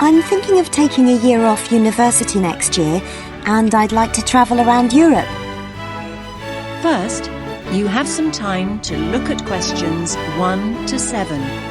I'm thinking of taking a year off university next year, and I'd like to travel around Europe. First, you have some time to look at questions 1 to 7.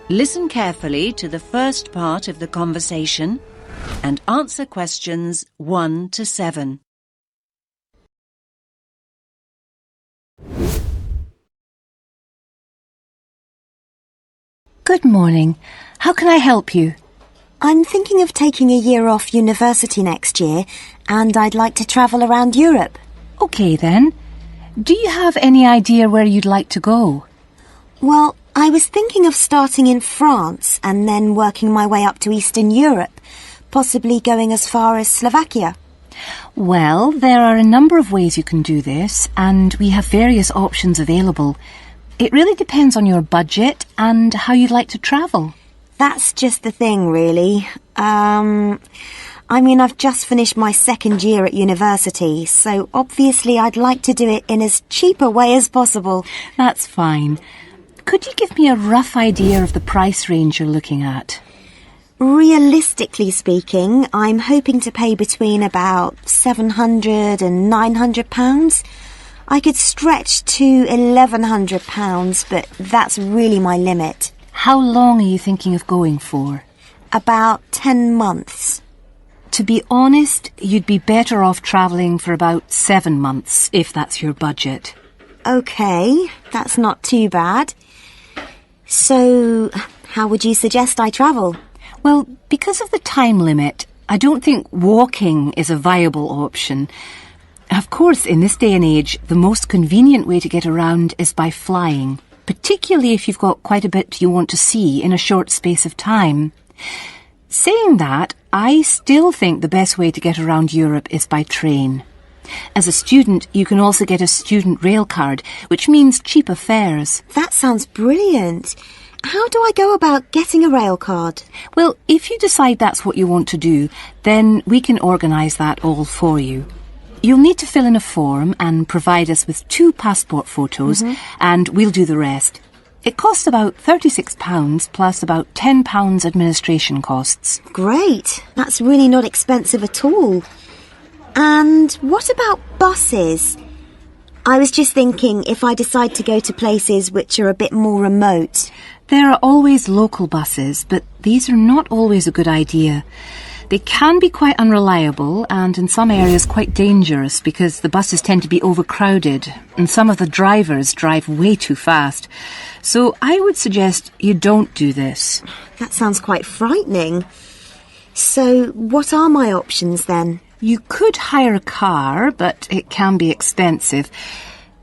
Listen carefully to the first part of the conversation and answer questions 1 to 7. Good morning. How can I help you? I'm thinking of taking a year off university next year, and I'd like to travel around Europe. Okay then. Do you have any idea where you'd like to go? Well, I was thinking of starting in France and then working my way up to Eastern Europe, possibly going as far as Slovakia. Well, there are a number of ways you can do this, and we have various options available. It really depends on your budget and how you'd like to travel. That's just the thing, really. I've just finished my second year at university, so obviously I'd like to do it in as cheap a way as possible. That's fine. Could you give me a rough idea of the price range you're looking at? Realistically speaking, I'm hoping to pay between about £700 and £900. I could stretch to £1,100, but that's really my limit. How long are you thinking of going for? About 10 months. To be honest, you'd be better off travelling for about 7 months, if that's your budget. OK, that's not too bad. So, how would you suggest I travel? Well, because of the time limit, I don't think walking is a viable option. Of course, in this day and age, the most convenient way to get around is by flying, particularly if you've got quite a bit you want to see in a short space of time. Saying that, I still think the best way to get around Europe is by train. As a student, you can also get a student rail card, which means cheaper fares. That sounds brilliant. How do I go about getting a rail card? Well, if you decide that's what you want to do, then we can organise that all for you. You'll need to fill in a form and provide us with 2 passport photos, and we'll do the rest. It costs about £36 plus about £10 administration costs. Great. That's really not expensive at all. And what about buses? I was just thinking if I decide to go to places which are a bit more remote. There are always local buses, but these are not always a good idea. They can be quite unreliable and in some areas quite dangerous because the buses tend to be overcrowded and some of the drivers drive way too fast. So I would suggest you don't do this. That sounds quite frightening. So what are my options then? You could hire a car, but it can be expensive.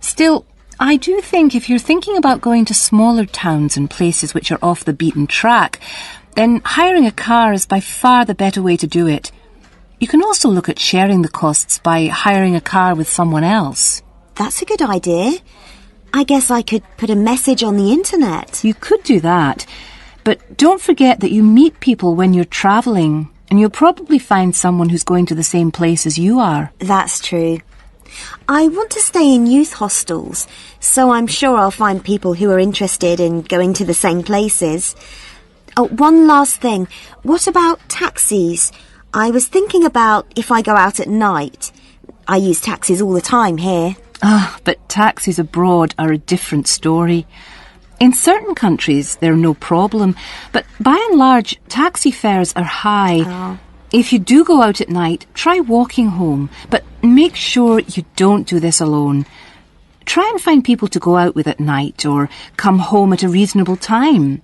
Still, I do think if you're thinking about going to smaller towns and places which are off the beaten track, then hiring a car is by far the better way to do it. You can also look at sharing the costs by hiring a car with someone else. That's a good idea. I guess I could put a message on the internet. You could do that, but don't forget that you meet people when you're travelling, and you'll probably find someone who's going to the same place as you are. That's true. I want to stay in youth hostels, so I'm sure I'll find people who are interested in going to the same places. Oh, one last thing. What about taxis? I was thinking about if I go out at night. I use taxis all the time here. But taxis abroad are a different story. In certain countries, they're no problem, but by and large, taxi fares are high. Oh. If you do go out at night, try walking home, but make sure you don't do this alone. Try and find people to go out with at night or come home at a reasonable time.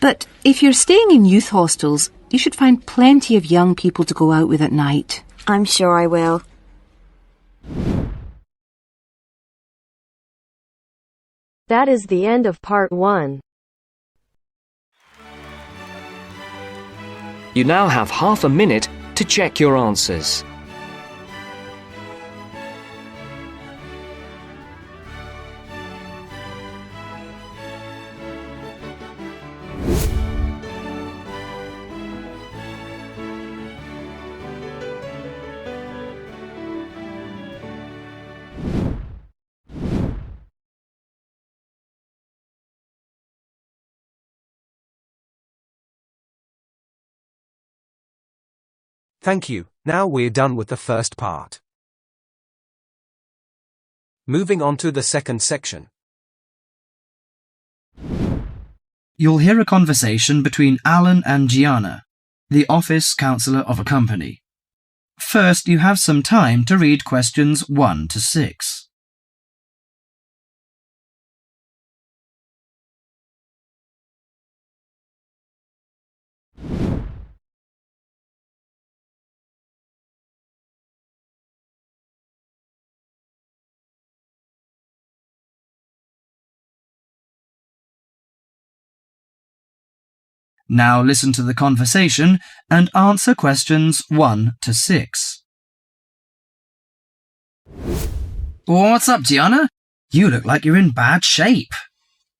But if you're staying in youth hostels, you should find plenty of young people to go out with at night. I'm sure I will. That is the end of part 1. You now have half a minute to check your answers. Thank you. Now we're done with the first part. Moving on to the second section. You'll hear a conversation between Alan and Gianna, the office counsellor of a company. First, you have some time to read questions 1 to 6. Now listen to the conversation and answer questions 1 to 6. What's up, Gianna? You look like you're in bad shape.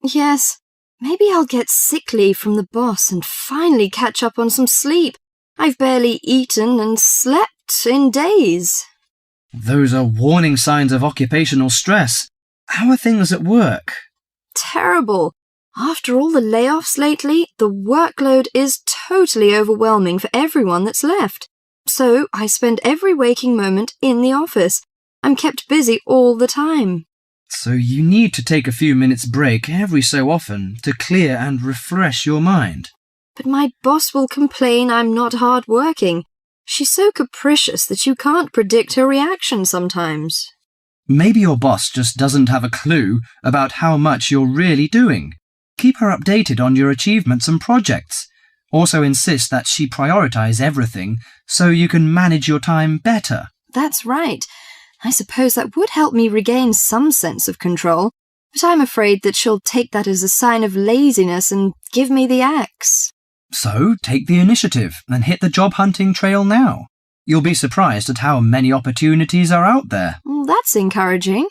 Yes, maybe I'll get sick leave from the boss and finally catch up on some sleep. I've barely eaten and slept in days. Those are warning signs of occupational stress. How are things at work? Terrible. After all the layoffs lately, the workload is totally overwhelming for everyone that's left. So I spend every waking moment in the office. I'm kept busy all the time. So you need to take a few minutes break every so often to clear and refresh your mind. But my boss will complain I'm not hard-working. She's so capricious that you can't predict her reaction sometimes. Maybe your boss just doesn't have a clue about how much you're really doing. Keep her updated on your achievements and projects. Also insist that she prioritize everything so you can manage your time better. That's right. I suppose that would help me regain some sense of control, but I'm afraid that she'll take that as a sign of laziness and give me the axe. So take the initiative and hit the job hunting trail now. You'll be surprised at how many opportunities are out there. Well, that's encouraging.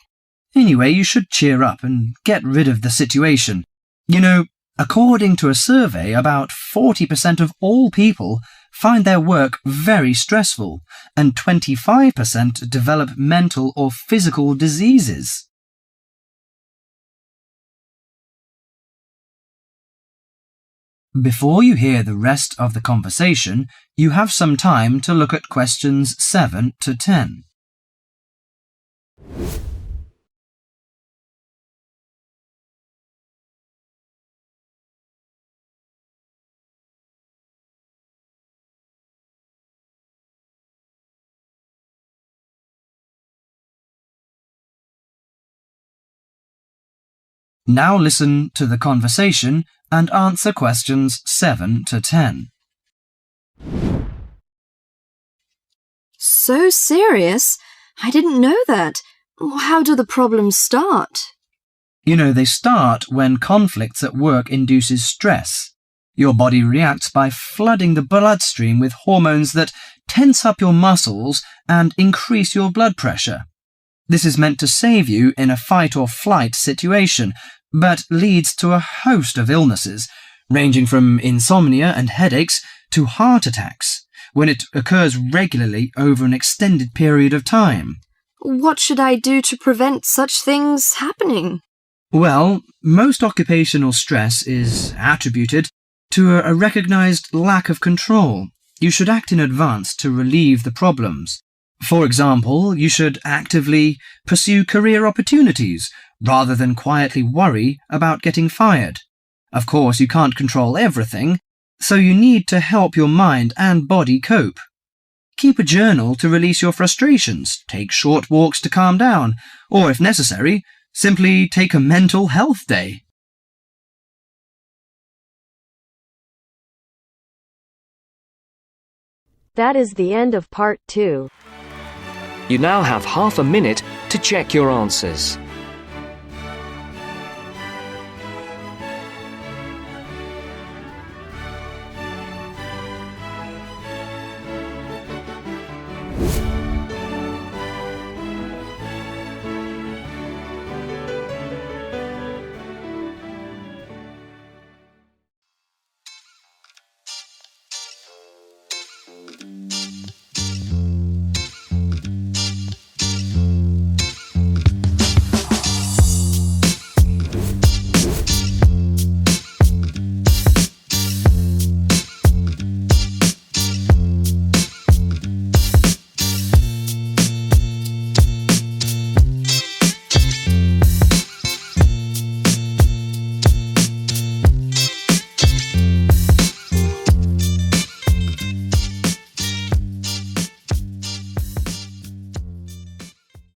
Anyway, you should cheer up and get rid of the situation. You know, according to a survey, about 40% of all people find their work very stressful, and 25% develop mental or physical diseases. Before you hear the rest of the conversation, you have some time to look at questions 7 to 10. Now listen to the conversation and answer questions 7 to 10. So serious? I didn't know that. How do the problems start? You know, they start when conflicts at work induces stress. Your body reacts by flooding the bloodstream with hormones that tense up your muscles and increase your blood pressure. This is meant to save you in a fight or flight situation, but leads to a host of illnesses, ranging from insomnia and headaches to heart attacks, when it occurs regularly over an extended period of time. What should I do to prevent such things happening? Well, most occupational stress is attributed to a recognized lack of control. You should act in advance to relieve the problems. For example, you should actively pursue career opportunities rather than quietly worry about getting fired. Of course, you can't control everything, so you need to help your mind and body cope. Keep a journal to release your frustrations, take short walks to calm down, or if necessary, simply take a mental health day. That is the end of part 2. You now have half a minute to check your answers.